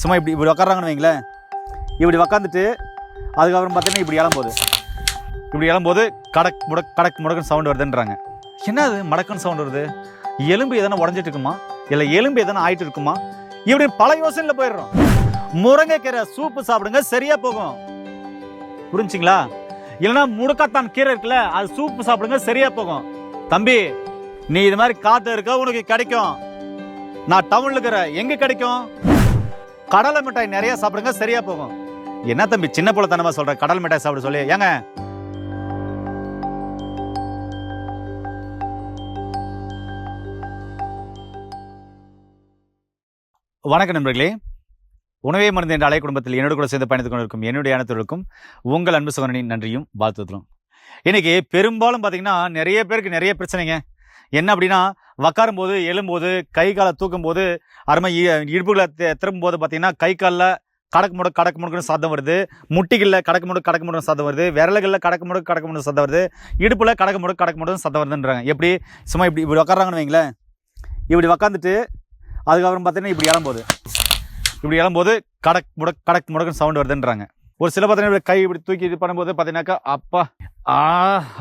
சும்மா இப்படி இப்படி உக்காராங்கன்னு வைங்களேன். இப்படி உக்காந்துட்டு அதுக்கப்புறம் பார்த்தீங்கன்னா இப்படி இளம்போது கடக் முடக்குன்னு சவுண்டு வருதுன்றாங்க. என்ன அது மடக்குன்னு சவுண்டு வருது? எலும்பு எதனா உடஞ்சிட்டு இருக்குமா, இல்லை எலும்பு எதனா ஆயிட்டு இருக்குமா, இப்படி பல யோசனையில் போயிடுறோம். முருங்கைக்கீரை சூப்பு சாப்பிடுங்க, சரியா போகும். புரிஞ்சுங்களா? இல்லைன்னா முடக்கத்தான் கீரை இருக்குல்ல, அது சூப்பு சாப்பிடுங்க, சரியா போகும். தம்பி, நீ இது மாதிரி காட்டு இருக்க உனக்கு கிடைக்கும். நான் டவுன்ல இருக்கிற, எங்க கிடைக்கும்? கடலை மிட்டாய் நிறைய சாப்பிடுங்க, சரியா போகும். என்ன தம்பி சின்ன பிள்ளைத்தனமா சொல்ற கடல் மிட்டாய் சாப்பிட சொல்லி? ஏங்க வணக்கம் நண்பர்களே. உணவே மருந்து என்ற அலை குடும்பத்தில் என்னோட கூட சேர்ந்து பயணித்துக் கொண்டிருக்கும் என்னுடைய அனைத்தவர்களுக்கும் உங்கள் அன்பு சகோதரனின் நன்றியும் வாழ்த்துதலும். இன்னைக்கு பெரும்பாலும் பார்த்தீங்கன்னா நிறைய பேருக்கு நிறைய பிரச்சனைங்க. என்ன அப்படின்னா, உக்காரும் போது, எழும்போது, கை காலை தூக்கும் போது, அருமை இடுப்புகளை திரும்பும் போது பார்த்தீங்கன்னா கை காலில் கடக்கு முடுக்குன்னு சத்தம் வருது, முட்டிகளில் கடக்கு முடுக்கு சத்தம் வருது, விரல்களில் கடக்கு முடுக்கு சத்தம் வருது, இடுப்பில் கடக்கு முடுக்கு சத்தம் வருதுன்றாங்க. எப்படி? சும்மா இப்படி உக்காராங்கன்னு வைங்களேன். இப்படி உக்காந்துட்டு அதுக்கப்புறம் பார்த்தீங்கன்னா இப்படி இளம்போது கடக்கு முடக்குன்னு சவுண்டு வருதுன்றாங்க. ஒரு சில பார்த்தீங்கன்னா கை இப்படி தூக்கி இது பண்ணும்போது பார்த்தீங்கன்னாக்கா அப்பா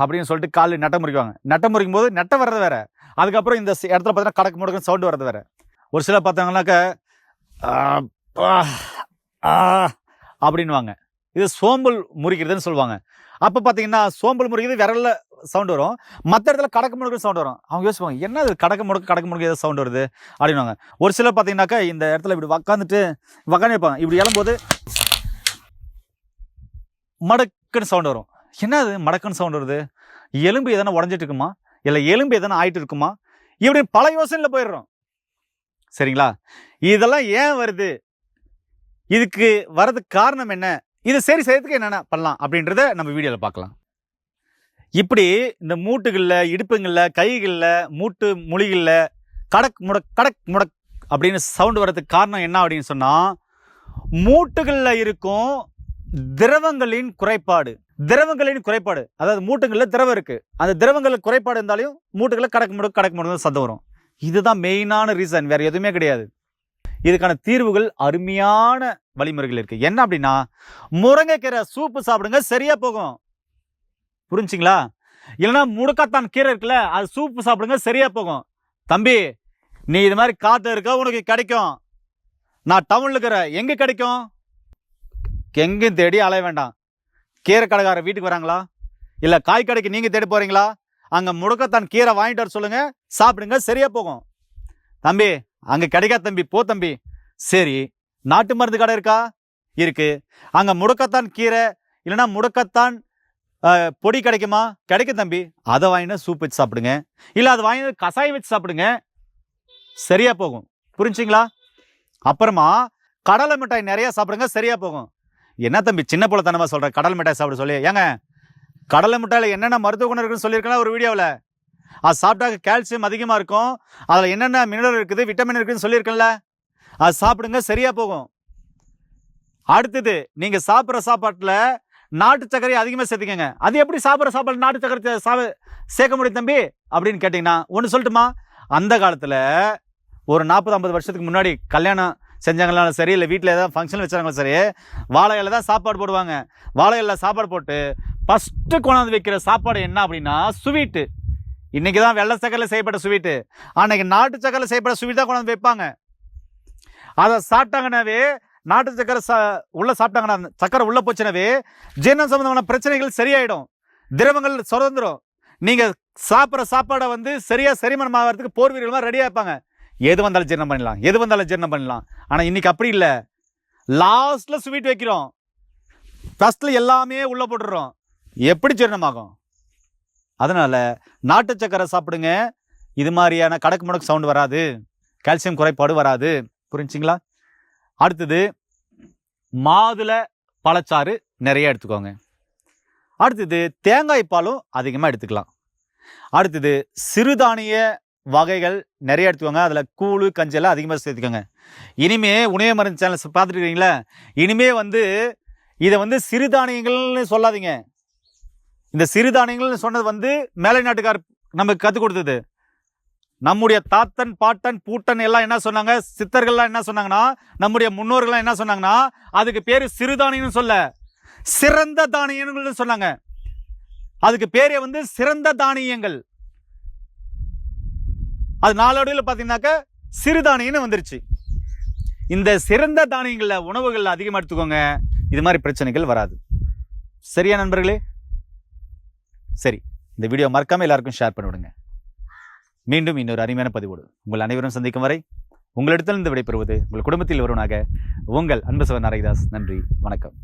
அப்படின்னு சொல்லிட்டு கால் நட்டம் முறிக்குவாங்க. நட்டம் முறிக்கும் போது நட்டம் வர்றது வேற, அதுக்கப்புறம் இந்த இடத்துல பார்த்தீங்கன்னா கடக்கு முடக்குன்னு சவுண்டு வர்றது வேற. ஒரு சில பார்த்தாங்கன்னாக்கா அப்படின்வாங்க. இது சோம்பல் முறிக்கிறதுன்னு சொல்லுவாங்க. அப்போ பார்த்தீங்கன்னா சோம்பல் முறிக்கிறது விரல்ல சவுண்ட் வரும், மற்ற இடத்துல கடக்கு முடுக்கு சவுண்ட் வரும். அவங்க யோசிப்பாங்க, என்ன அது கடக்கு முடுக்கு ஏதோ சவுண்ட் வருது அப்படின்வாங்க. ஒரு சிலர் பார்த்தீங்கன்னாக்கா இந்த இடத்துல இப்படி உக்காந்துட்டு இருப்பாங்க. இப்படி இளம்போது மடக்குன்னு சவுண்ட் வரும். என்ன அது மடக்குன்னு சவுண்ட் வருது? எலும்பு எதனா உடஞ்சிட்டு இருக்குமா, இல்லை எலும்பு எதனா ஆயிட்டு இருக்குமா, இப்படி பல யோசனையில் போயிடுறோம். சரிங்களா? இதெல்லாம் ஏன் வருது? இதுக்கு வர்றதுக்கு காரணம் என்ன? இது சரி செய்யறதுக்கு என்னென்ன பண்ணலாம் அப்படின்றத நம்ம வீடியோவில் பார்க்கலாம். இப்படி இந்த மூட்டுகளில், இடுப்புங்களில், கைகளில், மூட்டு மொழிகளில் கடக் முடக் அப்படின்னு சவுண்டு வர்றதுக்கு காரணம் என்ன அப்படின்னு சொன்னால், மூட்டுகளில் இருக்கும் திரவங்களின் குறைபாடு. அதாவது மூட்டுகளில் திரவம் இருக்கு, அந்த திரவங்களில் குறைபாடு இருந்தாலும் மூட்டுகளில் கடக்கு முடக்கு சத்தம் வரும். இதுதான் மெயினான ரீசன், வேற எதுவுமே கிடையாது. இதுக்கான தீர்வுகள் அருமையான வழிமுறைகள் இருக்கு. என்ன அப்படின்னா, முருங்கைக்கீரை சூப்பு சாப்பிடுங்க, சரியா போகும். புரிஞ்சுங்களா? இல்லைன்னா முடக்கத்தான் கீரை இருக்குல்ல, அது சூப்பு சாப்பிடுங்க, சரியா போகும். தம்பி, நீ இது மாதிரி காட்டு இருக்க உனக்கு கிடைக்கும். நான் டவுன்ல இருக்கிற, எங்க கிடைக்கும்? எங்கேயும் தேடி அலைய வேண்டாம். கீரை கடைக்கார வீட்டுக்கு வராங்களா, இல்ல காய் கடைக்கு நீங்க தேடி போறீங்களா, அங்க முடக்கத்தான் கீரை வாங்கிட்டு வர சொல்லுங்க, சாப்பிடுங்க, சரியா போகும். தம்பி, அங்க கிடைக்காது தம்பி, போ தம்பி. சரி, நாட்டு மருந்து கடை இருக்கா? இருக்கு. அங்க முடக்கத்தான் கீரை இல்லைன்னா முடக்கத்தான் பொடி கிடைக்குமா? கிடைக்கும் தம்பி. அதை வாங்கினா சூப் வச்சு சாப்பிடுங்க, இல்ல அதை வாங்கி கசாயம் வச்சு சாப்பிடுங்க, சரியா போகும். புரிஞ்சுங்களா? அப்புறமா கடலை மிட்டாய் நிறைய சாப்பிடுங்க, சரியா போகும். என்ன தம்பி சின்ன பிள்ளைத்தனமா சொல்ற கடலை மிட்டாய் சாப்பிட சொல்லி? ஏங்க, கடலை மிட்டாயில என்னென்ன மருத்துவ குணம் இருக்குன்னு சொல்லியிருக்கேன் ஒரு வீடியோவில். அது சாப்பிட்டாக்க கால்சியம் அதிகமாக இருக்கும், அதில் என்னென்ன மினரல் இருக்குது, விட்டமின் இருக்குதுன்னு சொல்லியிருக்கேன்ல, அது சாப்பிடுங்க, சரியா போகும். அடுத்தது, நீங்க சாப்பிட்ற சாப்பாட்டில் நாட்டு சர்க்கரை அதிகமாக சேர்த்துக்கங்க. அது எப்படி சாப்பிட்ற சாப்பாடு நாட்டு சர்க்கரை சேர்க்க முடியும் தம்பி அப்படின்னு கேட்டிங்கன்னா, ஒன்று சொல்லட்டுமா? அந்த காலத்தில் ஒரு 40-50 வருஷத்துக்கு முன்னாடி கல்யாணம் செஞ்சாங்களாலும் சரி, இல்லை வீட்டில் ஏதாவது ஃபங்க்ஷன் வச்சாங்களும் சரி, வாழை இலை தான் சாப்பாடு போடுவாங்க. வாழை இலை சாப்பாடு போட்டு ஃபஸ்ட்டு கொண்டாந்து வைக்கிற சாப்பாடு என்ன அப்படின்னா ஸ்வீட்டு. இன்னைக்கு தான் வெள்ளை சக்கரையில் செய்யப்பட்ட ஸ்வீட்டு, அன்னைக்கு நாட்டு சக்கரையில் செய்யப்பட்ட ஸ்வீட் தான் கொண்டாந்து வைப்பாங்க. அதை சாப்பிட்டாங்கன்னாவே, நாட்டு சக்கரை உள்ள சாப்பிட்டாங்கன்னா, சக்கரை உள்ள போச்சுனாவே ஜீரணம் சம்பந்தமான பிரச்சனைகள் சரியாயிடும், திரவங்கள் சுரந்துடும். நீங்க சாப்பிட்ற சாப்பாடை சரியா செரிமானம் ஆகிறதுக்கு போர் வீரர்கள்லாம் ரெடியா இருப்பாங்க. எது வந்தாலும் ஜீரணம் பண்ணலாம். ஆனா இன்னைக்கு அப்படி இல்லை. லாஸ்ட்ல ஸ்வீட் வைக்கிறோம், ஃபர்ஸ்ட்ல எல்லாமே உள்ள போட்டுறோம். எப்படி ஜீரணமாகும்? அதனால நாட்டு சக்கரை சாப்பிடுங்க, இது மாதிரியான கடக்கு முடக்கு சவுண்ட் வராது, கால்சியம் குறைபாடு வராது. புரிஞ்சுங்களா? அடுத்தது, மாதுளை பழச்சாறு நிறைய எடுத்துக்கோங்க. அடுத்தது, தேங்காய் பாலும் அதிகமாக எடுத்துக்கலாம். அடுத்தது, சிறுதானிய வகைகள் நிறைய எடுத்துக்கோங்க. அதில் கூழு கஞ்செல்லாம் அதிகமாக சேர்த்துக்கோங்க. இனிமே உணவு மருந்து சேனல் பார்த்துட்டு இருக்கீங்களா, இனிமே இதை சிறுதானியங்கள்னு சொல்லாதீங்க. இந்த சிறுதானியங்கள்னு சொன்னது மேலை நாட்டுக்கார் நமக்கு கற்றுக் கொடுத்தது. நம்முடைய தாத்தன் பாட்டன் பூட்டன் எல்லாம் என்ன சொன்னாங்க, சித்தர்கள்லாம் என்ன சொன்னாங்கன்னா, நம்முடைய முன்னோர்கள்லாம் என்ன சொன்னாங்கன்னா, அதுக்கு பேரு சிறுதானியம்னு சொல்ல, சிறந்த தானியங்கள் சொன்னாங்க. அதுக்கு பேரே சிறந்த தானியங்கள். அது நாளடைவில் பார்த்தீங்கன்னாக்க சிறுதானியம்னு வந்துருச்சு. இந்த சிறந்த தானியங்கள்ல உணவுகள் அதிகமாக எடுத்துக்கோங்க, இது மாதிரி பிரச்சனைகள் வராது. சரியா நண்பர்களே? சரி, இந்த வீடியோ மறக்காம எல்லாருக்கும் ஷேர் பண்ணிவிடுங்க. மீண்டும் இன்னொரு அருமையான பதிவோடு உங்கள் அனைவரும் சந்திக்கும் வரை உங்களிடத்திலிருந்து விடைபெறுவது உங்கள் குடும்பத்தில் ஒருவனாக உங்கள் அன்பு சகோதரன் நாராயணதாஸ். நன்றி, வணக்கம்.